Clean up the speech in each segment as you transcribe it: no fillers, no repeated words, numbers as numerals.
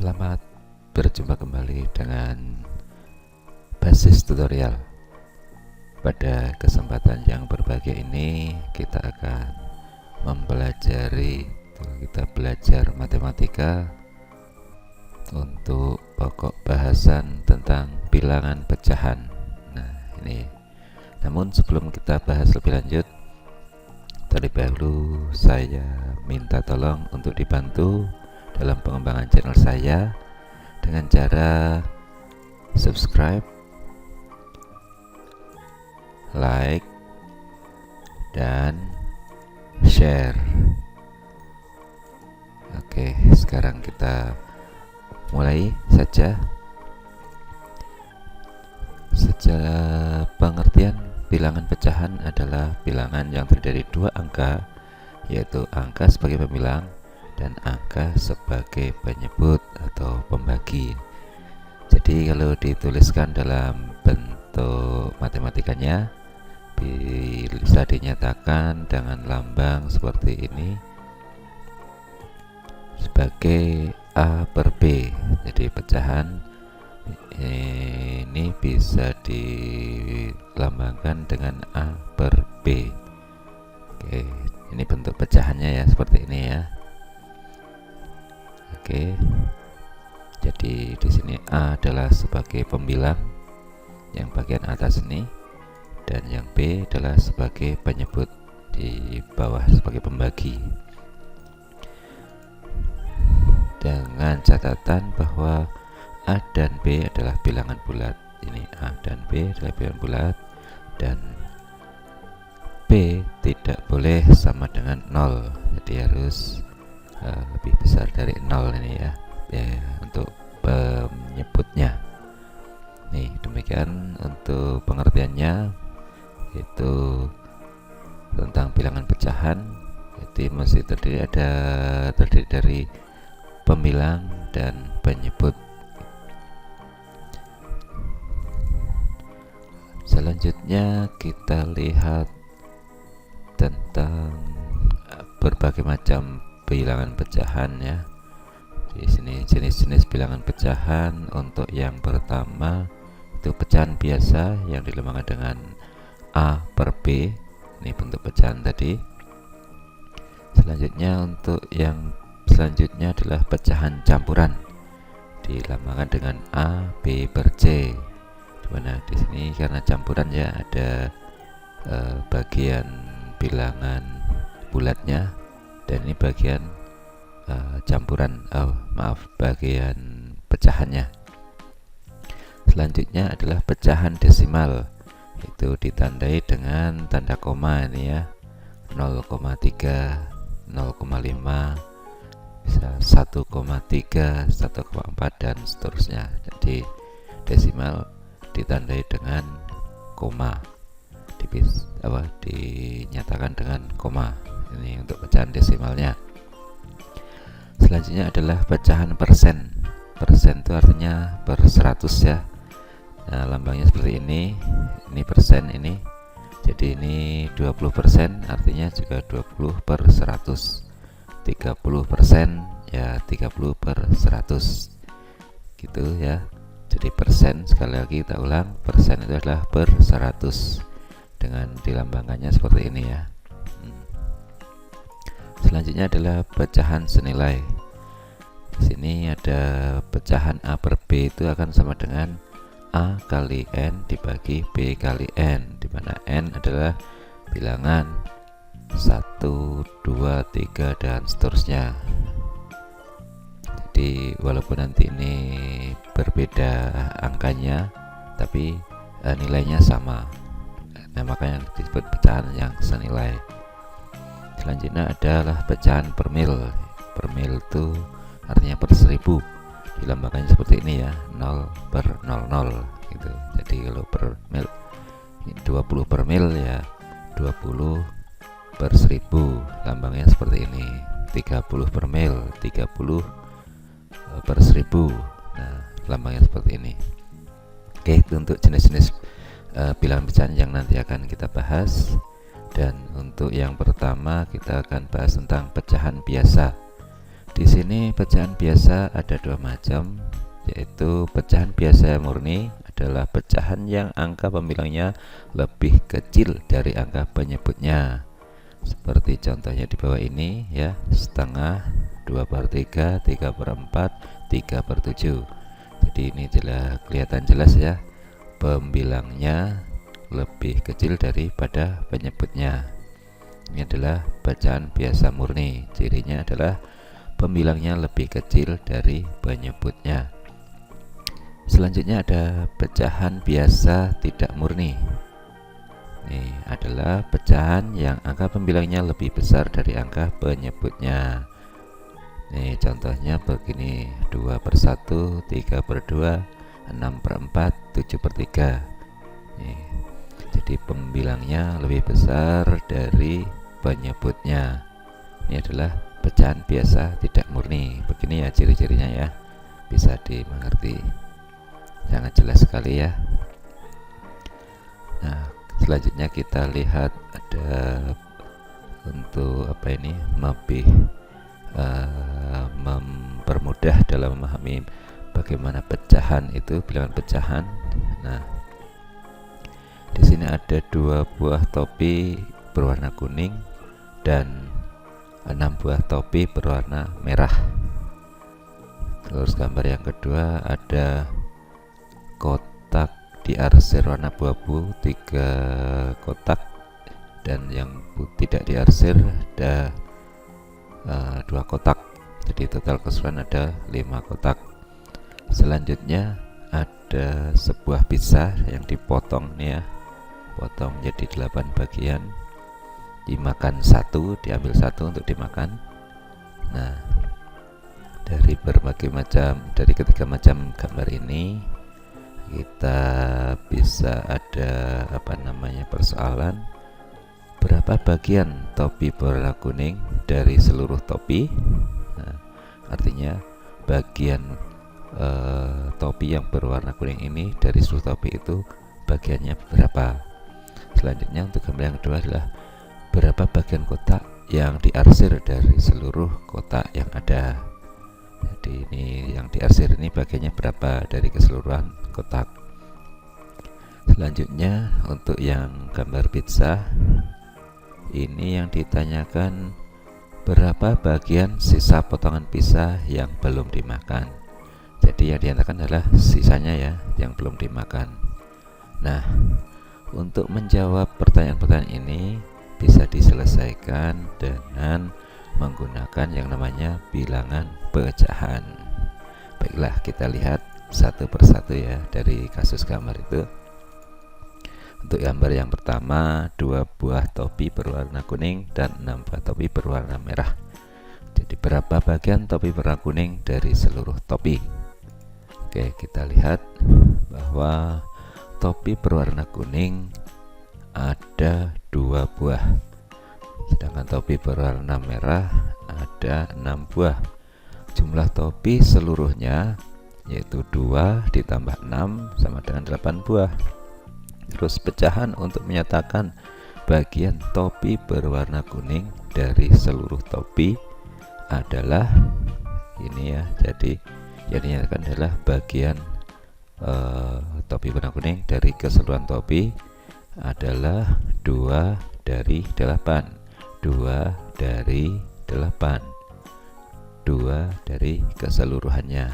Selamat berjumpa kembali dengan basis tutorial. Pada kesempatan yang berbahagia ini kita akan belajar matematika untuk pokok bahasan tentang bilangan pecahan. Nah, ini. Namun sebelum kita bahas lebih lanjut, terlebih dahulu saya minta tolong untuk dibantu dalam pengembangan channel saya dengan cara subscribe, like, dan share. Oke, sekarang kita mulai saja. Secara pengertian, bilangan pecahan adalah bilangan yang terdiri dari dua angka, yaitu angka sebagai pembilang dan angka sebagai penyebut atau pembagi. Jadi kalau dituliskan dalam bentuk matematikanya bisa dinyatakan dengan lambang seperti ini sebagai A per B. Jadi pecahan ini bisa dilambangkan dengan A per B. Oke, ini bentuk pecahannya ya, seperti ini ya. Oke, jadi di sini A adalah sebagai pembilang yang bagian atas ini, dan yang B adalah sebagai penyebut di bawah sebagai pembagi. Dengan catatan bahwa A dan B adalah bilangan bulat. Ini A dan B adalah bilangan bulat, dan B tidak boleh sama dengan 0. Jadi harus lebih besar dari 0 ini ya, untuk penyebutnya. Nih, demikian untuk pengertiannya, itu tentang bilangan pecahan. Jadi masih terdiri dari pembilang dan penyebut. Selanjutnya kita lihat tentang berbagai macam bilangan pecahan ya. Di sini jenis-jenis bilangan pecahan. Untuk yang pertama itu pecahan biasa yang dilambangkan dengan A per B. Ini bentuk pecahan tadi. Selanjutnya adalah pecahan campuran, dilambangkan dengan A B per C. Dimana di sini karena campuran ya, ada bagian bilangan bulatnya, dan ini bagian bagian pecahannya. Selanjutnya adalah pecahan desimal, itu ditandai dengan tanda koma ini ya, 0,3, 0,5, bisa 1,3, 1,4 dan seterusnya. Jadi desimal ditandai dengan koma, dinyatakan dengan koma. Ini untuk pecahan desimalnya. Selanjutnya adalah pecahan persen. Persen itu artinya per 100 ya. Nah, lambangnya seperti ini. Ini persen ini. Jadi ini 20%, artinya juga 20 per 100. 30% ya 30 per 100. Gitu ya. Jadi persen, sekali lagi kita ulang, persen itu adalah per 100 dengan dilambangkannya seperti ini ya. Selanjutnya adalah pecahan senilai. Di sini ada pecahan A per B itu akan sama dengan A kali N dibagi B kali N, di mana N adalah bilangan 1, 2, 3 dan seterusnya. Jadi walaupun nanti ini berbeda angkanya, tapi nilainya sama. Nah, makanya disebut pecahan yang senilai. Selanjutnya adalah pecahan per mil. Per mil itu artinya per 1000. Dilambangkannya seperti ini ya, 0 per 00 gitu. Jadi kalau per mil 20 per mil ya 20 per 1000, lambangnya seperti ini. 30 per mil 30 per 1000. Nah, lambangnya seperti ini. Oke, itu untuk jenis-jenis bilangan pecahan yang nanti akan kita bahas. Dan untuk yang pertama kita akan bahas tentang pecahan biasa. Di sini pecahan biasa ada dua macam, yaitu pecahan biasa murni adalah pecahan yang angka pembilangnya lebih kecil dari angka penyebutnya. Seperti contohnya di bawah ini ya, setengah, 2/3, 3/4, 3/7. Jadi ini kelihatan jelas ya, pembilangnya lebih kecil daripada penyebutnya. Ini adalah pecahan biasa murni. Cirinya adalah pembilangnya lebih kecil dari penyebutnya. Selanjutnya ada pecahan biasa tidak murni. Ini adalah pecahan yang angka pembilangnya lebih besar dari angka penyebutnya. Nih contohnya begini, 2/1, 3/2, 6/4, 7/3. Nih, jadi pembilangnya lebih besar dari penyebutnya. Ini adalah pecahan biasa tidak murni. Begini ya ciri-cirinya ya, bisa dimengerti, sangat jelas sekali ya. Nah, selanjutnya kita lihat ada untuk apa ini, lebih mempermudah dalam memahami bagaimana pecahan itu, bilangan pecahan. Nah, di sini ada 2 buah topi berwarna kuning dan 6 buah topi berwarna merah. Terus gambar yang kedua ada kotak diarsir warna abu-abu 3 kotak, dan yang tidak diarsir ada 2 kotak. Jadi total keseluruhan ada 5 kotak. Selanjutnya ada sebuah pizza yang dipotong nih ya, potong jadi 8 bagian, dimakan satu, diambil satu untuk dimakan. Nah, dari ketiga macam gambar ini kita bisa ada persoalan, berapa bagian topi berwarna kuning dari seluruh topi. Nah, artinya bagian topi yang berwarna kuning ini dari seluruh topi itu bagiannya berapa. Selanjutnya untuk gambar yang kedua adalah berapa bagian kotak yang diarsir dari seluruh kotak yang ada. Jadi ini yang diarsir ini bagiannya berapa dari keseluruhan kotak. Selanjutnya untuk yang gambar pizza ini yang ditanyakan berapa bagian sisa potongan pizza yang belum dimakan. Jadi yang dinyatakan adalah sisanya ya, yang belum dimakan. Nah, untuk menjawab pertanyaan-pertanyaan ini bisa diselesaikan dengan menggunakan yang namanya bilangan pecahan. Baiklah, kita lihat satu persatu ya dari kasus gambar itu. Untuk gambar yang pertama, 2 buah topi berwarna kuning dan 6 buah topi berwarna merah. Jadi berapa bagian topi berwarna kuning dari seluruh topi? Oke, kita lihat bahwa topi berwarna kuning ada 2 buah, sedangkan topi berwarna merah ada 6 buah. Jumlah topi seluruhnya yaitu 2 ditambah 6 sama dengan 8 buah. Terus pecahan untuk menyatakan bagian topi berwarna kuning dari seluruh topi adalah ini ya. Jadi yang dinyatakan adalah bagian topi berwarna kuning dari keseluruhan topi adalah 2 dari 8, 2 dari 8, 2 dari keseluruhannya,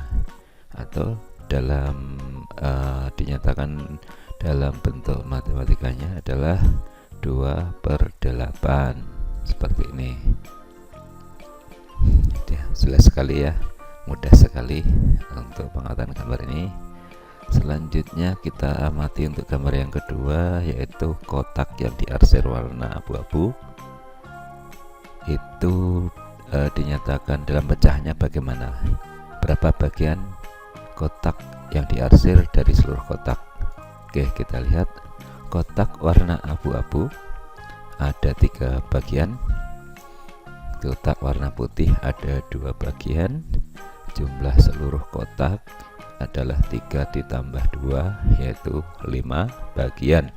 atau dalam dinyatakan dalam bentuk matematikanya adalah 2/8 seperti ini. Ya, jelas sekali ya, mudah sekali untuk pengamatan gambar ini. Selanjutnya kita amati untuk gambar yang kedua, yaitu kotak yang diarsir warna abu-abu. Itu dinyatakan dalam pecahnya bagaimana, berapa bagian kotak yang diarsir dari seluruh kotak. Oke, kita lihat kotak warna abu-abu ada 3 bagian, kotak warna putih ada 2 bagian, jumlah seluruh kotak adalah 3 ditambah 2 yaitu 5 bagian.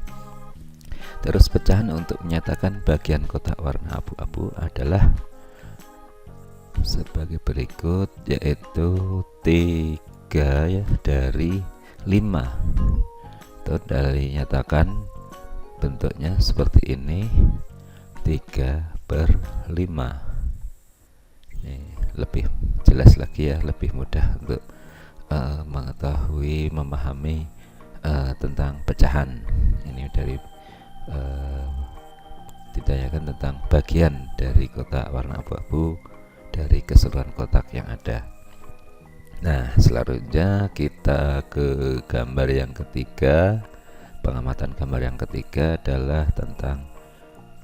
Terus pecahan untuk menyatakan bagian kotak warna abu-abu adalah sebagai berikut, yaitu 3 ya dari 5. Itu dari nyatakan bentuknya seperti ini, 3/5. Ini lebih jelas lagi ya, lebih mudah untuk mengetahui, memahami tentang pecahan. Ini dari ditanyakan tentang bagian dari kotak warna abu-abu dari keseluruhan kotak yang ada. Nah, selanjutnya kita ke gambar yang ketiga. Pengamatan gambar yang ketiga adalah tentang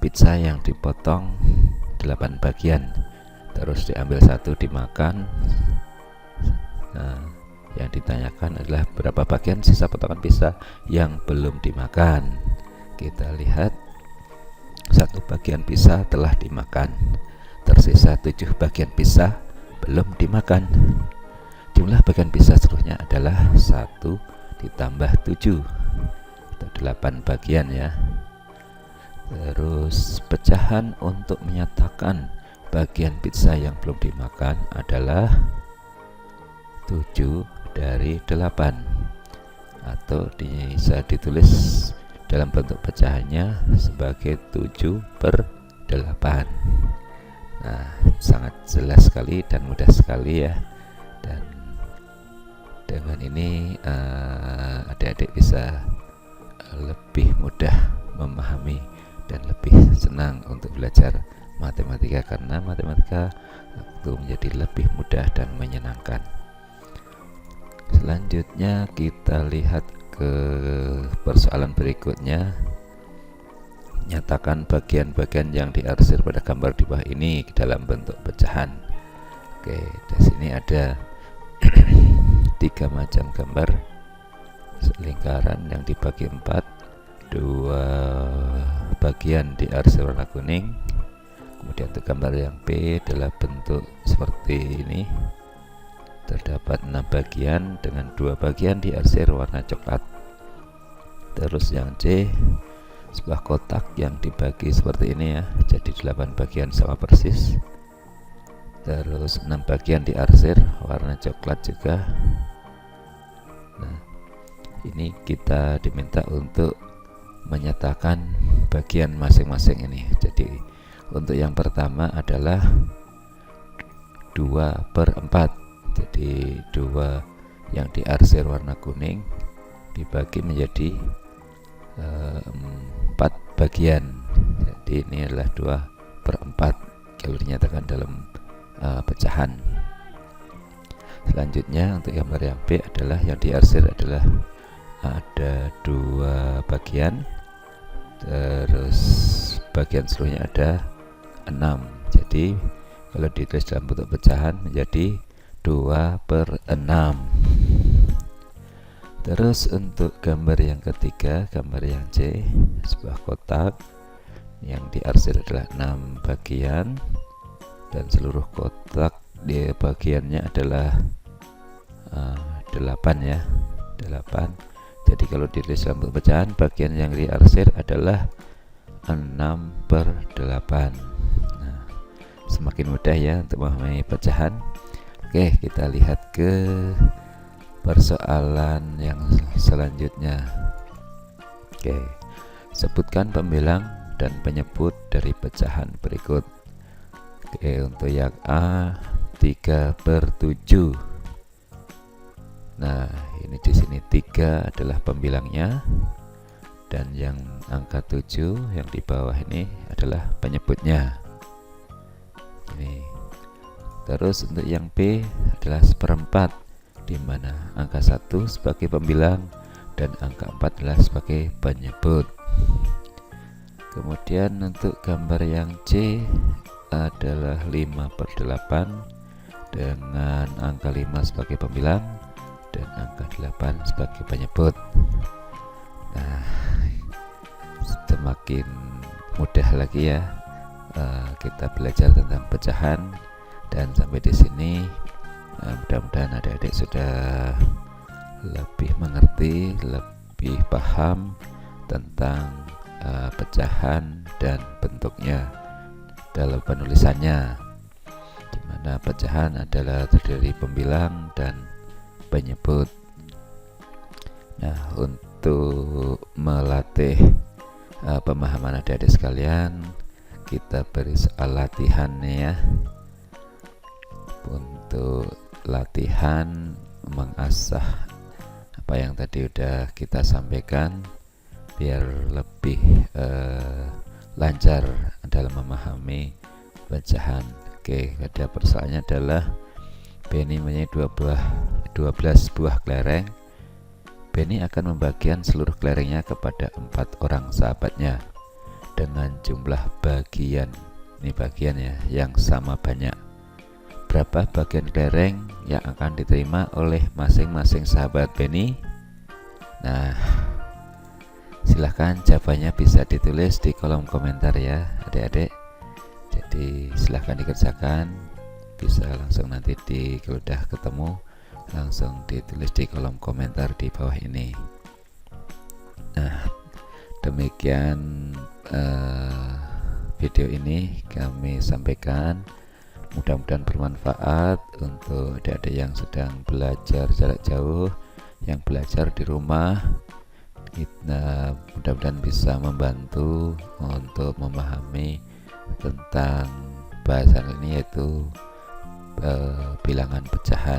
pizza yang dipotong 8 bagian, terus diambil 1 dimakan. Nah, yang ditanyakan adalah berapa bagian sisa potongan pizza yang belum dimakan. Kita lihat 1 bagian pizza telah dimakan, tersisa 7 bagian pizza belum dimakan. Jumlah bagian pizza seluruhnya adalah 1 ditambah 7 atau 8 bagian ya. Terus pecahan untuk menyatakan bagian pizza yang belum dimakan adalah 7 dari 8, atau bisa ditulis dalam bentuk pecahannya sebagai 7/8. Nah, sangat jelas sekali dan mudah sekali ya. Dan dengan ini adik-adik bisa lebih mudah memahami dan lebih senang untuk belajar matematika, karena matematika itu menjadi lebih mudah dan menyenangkan. Selanjutnya kita lihat ke persoalan berikutnya. Nyatakan bagian-bagian yang diarsir pada gambar di bawah ini dalam bentuk pecahan. Oke, di sini ada 3 macam gambar lingkaran yang dibagi 4. 2 bagian diarsir warna kuning. Kemudian untuk gambar yang B adalah bentuk seperti ini. Terdapat 6 bagian dengan 2 bagian diarsir warna coklat. Terus yang C, sebuah kotak yang dibagi seperti ini ya, jadi 8 bagian sama persis. Terus 6 bagian diarsir warna coklat juga. Nah, ini kita diminta untuk menyatakan bagian masing-masing ini. Jadi untuk yang pertama adalah 2/4. Jadi 2 yang diarsir warna kuning dibagi menjadi 4 bagian. Jadi ini adalah 2/4 kalau dinyatakan dalam pecahan. Selanjutnya untuk gambar yang B adalah yang diarsir adalah ada 2 bagian, terus bagian seluruhnya ada 6. Jadi kalau ditulis dalam bentuk pecahan menjadi 2/6. Terus untuk gambar yang ketiga, gambar yang C, sebuah kotak yang diarsir adalah 6 bagian dan seluruh kotak di bagiannya adalah 8 ya, 8. Jadi kalau ditulis dalam bentuk pecahan, bagian yang diarsir adalah 6/8. Nah, semakin mudah ya untuk memahami pecahan. Oke, kita lihat ke persoalan yang selanjutnya. Oke, sebutkan pembilang dan penyebut dari pecahan berikut. Oke, untuk yang A 3/7. Nah, ini di sini 3 adalah pembilangnya, dan yang angka 7 yang di bawah ini adalah penyebutnya. Ini. Terus untuk yang B adalah 1/4, di mana angka 1 sebagai pembilang dan angka 4 adalah sebagai penyebut. Kemudian untuk gambar yang C adalah 5/8 dengan angka 5 sebagai pembilang dan angka 8 sebagai penyebut. Nah, semakin mudah lagi ya kita belajar tentang pecahan. Dan sampai di sini mudah-mudahan adik-adik sudah lebih mengerti, lebih paham tentang pecahan dan bentuknya dalam penulisannya. mana pecahan adalah terdiri pembilang dan penyebut. Nah, untuk melatih pemahaman adik-adik sekalian, kita beri soal latihannya ya. Untuk latihan mengasah apa yang tadi udah kita sampaikan biar lebih lancar dalam memahami pecahan. Oke, ada persoalannya adalah Benny mempunyai 12 buah kelereng. Benny akan membagikan seluruh kelerengnya kepada 4 orang sahabatnya dengan jumlah bagian, ini bagiannya, yang sama banyak. Berapa bagian kelereng yang akan diterima oleh masing-masing sahabat Benny? Nah, silahkan jawabannya bisa ditulis di kolom komentar ya adik-adik. Jadi silahkan dikerjakan, bisa langsung nanti kalau udah ketemu langsung ditulis di kolom komentar di bawah ini. Nah, demikian video ini kami sampaikan, mudah-mudahan bermanfaat untuk adik-adik yang sedang belajar jarak jauh, yang belajar di rumah. Kita mudah-mudahan bisa membantu untuk memahami tentang bahasan ini, yaitu bilangan pecahan.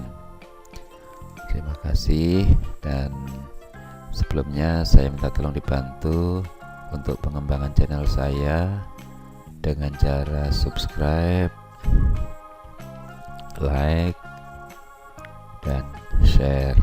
Terima kasih, dan sebelumnya saya minta tolong dibantu untuk pengembangan channel saya dengan cara subscribe, like, dan share.